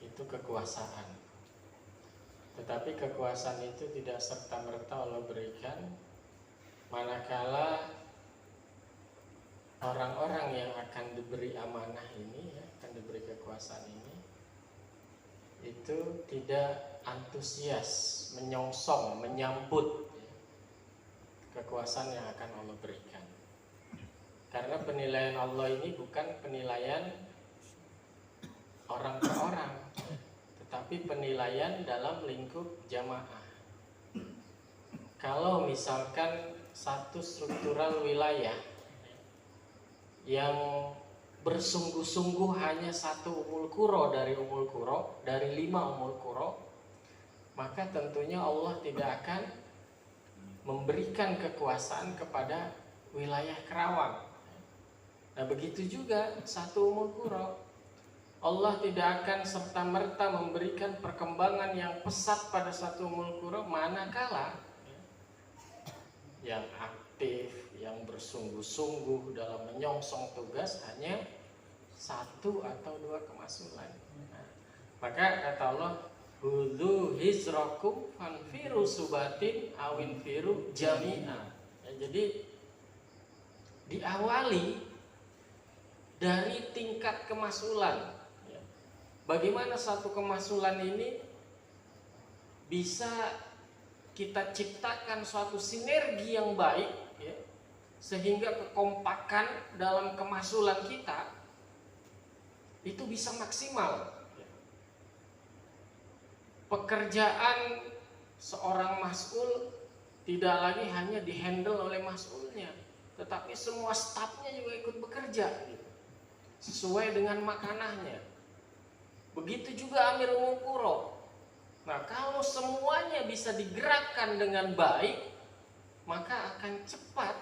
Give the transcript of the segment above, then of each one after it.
itu kekuasaan. Tetapi kekuasaan itu tidak serta-merta Allah berikan manakala orang-orang yang akan diberi amanah ini, akan diberi kekuasaan ini, itu tidak antusias, menyongsong, menyambut kekuasaan yang akan Allah berikan. Karena penilaian Allah ini bukan penilaian orang per orang, tetapi penilaian dalam lingkup jamaah. Kalau misalkan satu struktural wilayah yang bersungguh-sungguh hanya satu umul qura dari umul qura, dari 5 umul qura, maka tentunya Allah tidak akan memberikan kekuasaan kepada wilayah Kerawang. Nah begitu juga satu umul qura, Allah tidak akan serta-merta memberikan perkembangan yang pesat pada satu umul qura manakala yang aktif, yang bersungguh-sungguh dalam menyongsong tugas hanya 1 atau 2 kemasulan. Nah, maka kata Allah, hudzu hizrakum fanfiru subatin awin firu jami'a. Jadi diawali dari tingkat kemasulan. Bagaimana satu kemasulan ini bisa kita ciptakan suatu sinergi yang baik, sehingga kekompakan dalam kemasulan kita itu bisa maksimal. Pekerjaan seorang mas'ul tidak lagi hanya dihandle oleh mas'ulnya, tetapi semua stafnya juga ikut bekerja sesuai dengan makanahnya. Begitu juga Amir Umul Qura. Nah, kalau semuanya bisa digerakkan dengan baik, maka akan cepat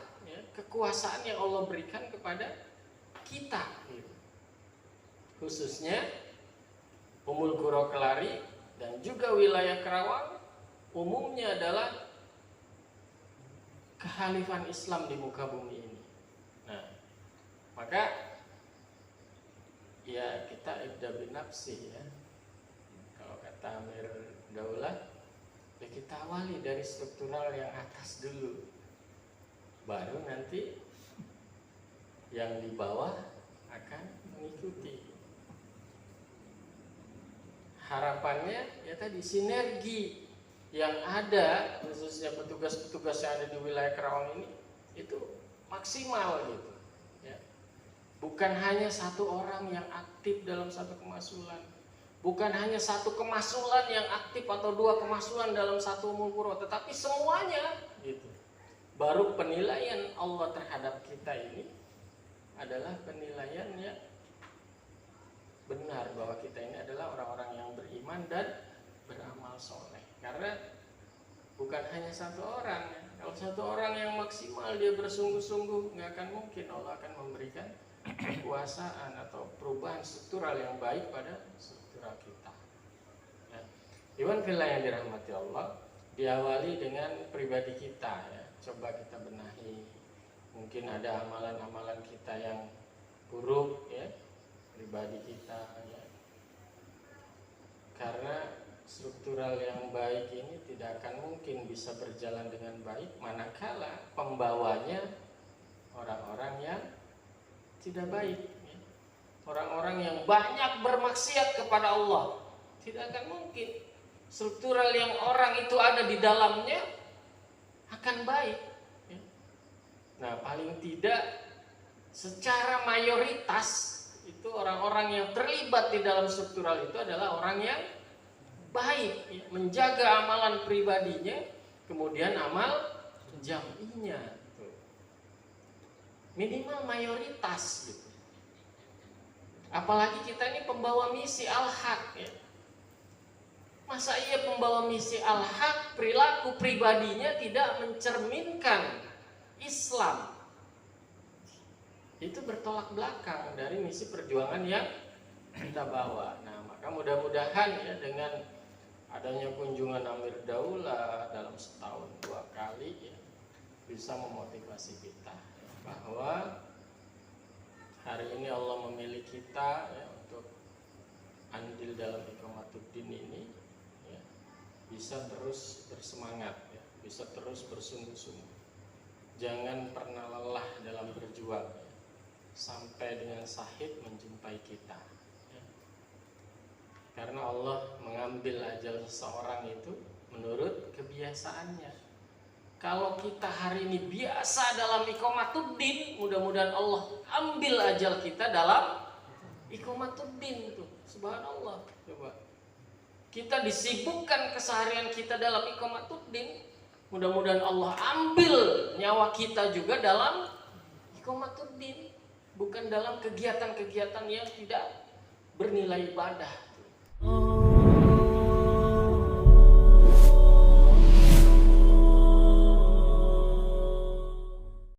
kekuasaan yang Allah berikan kepada kita. Khususnya Umul Qura Kelari dan juga wilayah Kerawang umumnya adalah kehalifan Islam di muka bumi ini. Nah, maka ya kita ibda bin nafsi ya. Kalau kata Amir Daulah, ya kita awali dari struktural yang atas dulu, baru nanti yang di bawah akan mengikuti. Harapannya ya tadi sinergi yang ada, khususnya petugas-petugas yang ada di wilayah Kerawang ini itu maksimal gitu. Ya. Bukan hanya satu orang yang aktif dalam satu kemasulan, bukan hanya satu kemasulan yang aktif atau 2 kemasulan dalam satu umul qura, tetapi semuanya gitu. Baru penilaian Allah terhadap kita ini adalah penilaian yang benar bahwa kita ini adalah orang-orang yang beriman dan beramal soleh. Karena bukan hanya satu orang. Kalau satu orang yang maksimal dia bersungguh-sungguh, nggak akan mungkin Allah akan memberikan kekuasaan atau perubahan struktural yang baik pada struktural kita. Ya. Iwan fillah yang dirahmati Allah, diawali dengan pribadi kita ya. Coba kita benahi. Mungkin ada amalan-amalan kita yang buruk ya, pribadi kita ya. Karena struktural yang baik ini tidak akan mungkin bisa berjalan dengan baik manakala pembawanya orang-orang yang tidak baik ya. Orang-orang yang banyak bermaksiat kepada Allah. Tidak akan mungkin struktural yang orang itu ada di dalamnya akan baik ya. Nah paling tidak secara mayoritas itu orang-orang yang terlibat di dalam struktural itu adalah orang yang baik ya, menjaga amalan pribadinya, kemudian amal jami'nya minimal mayoritas gitu. Apalagi kita ini pembawa misi al-haq ya. Masa iya pembawa misi al-haq perilaku pribadinya tidak mencerminkan Islam? Itu bertolak belakang dari misi perjuangan yang kita bawa. Nah, maka mudah-mudahan ya dengan adanya kunjungan Amir Daulah dalam setahun 2 kali ya, bisa memotivasi kita bahwa hari ini Allah memilih kita ya, untuk andil dalam iqamah Iqamatuddin ini ya, bisa terus bersemangat ya, bisa terus bersungguh-sungguh. Jangan pernah lelah dalam berjuang ya, sampai dengan syahid menjumpai kita ya. Karena Allah mengambil ajal seseorang itu menurut kebiasaannya. Kalau kita hari ini biasa dalam Iqamatuddin, mudah-mudahan Allah ambil ajal kita dalam Iqamatuddin tuh. Subhanallah. Coba. Kita disibukkan keseharian kita dalam Iqamatuddin, mudah-mudahan Allah ambil nyawa kita juga dalam Iqamatuddin, bukan dalam kegiatan-kegiatan yang tidak bernilai ibadah.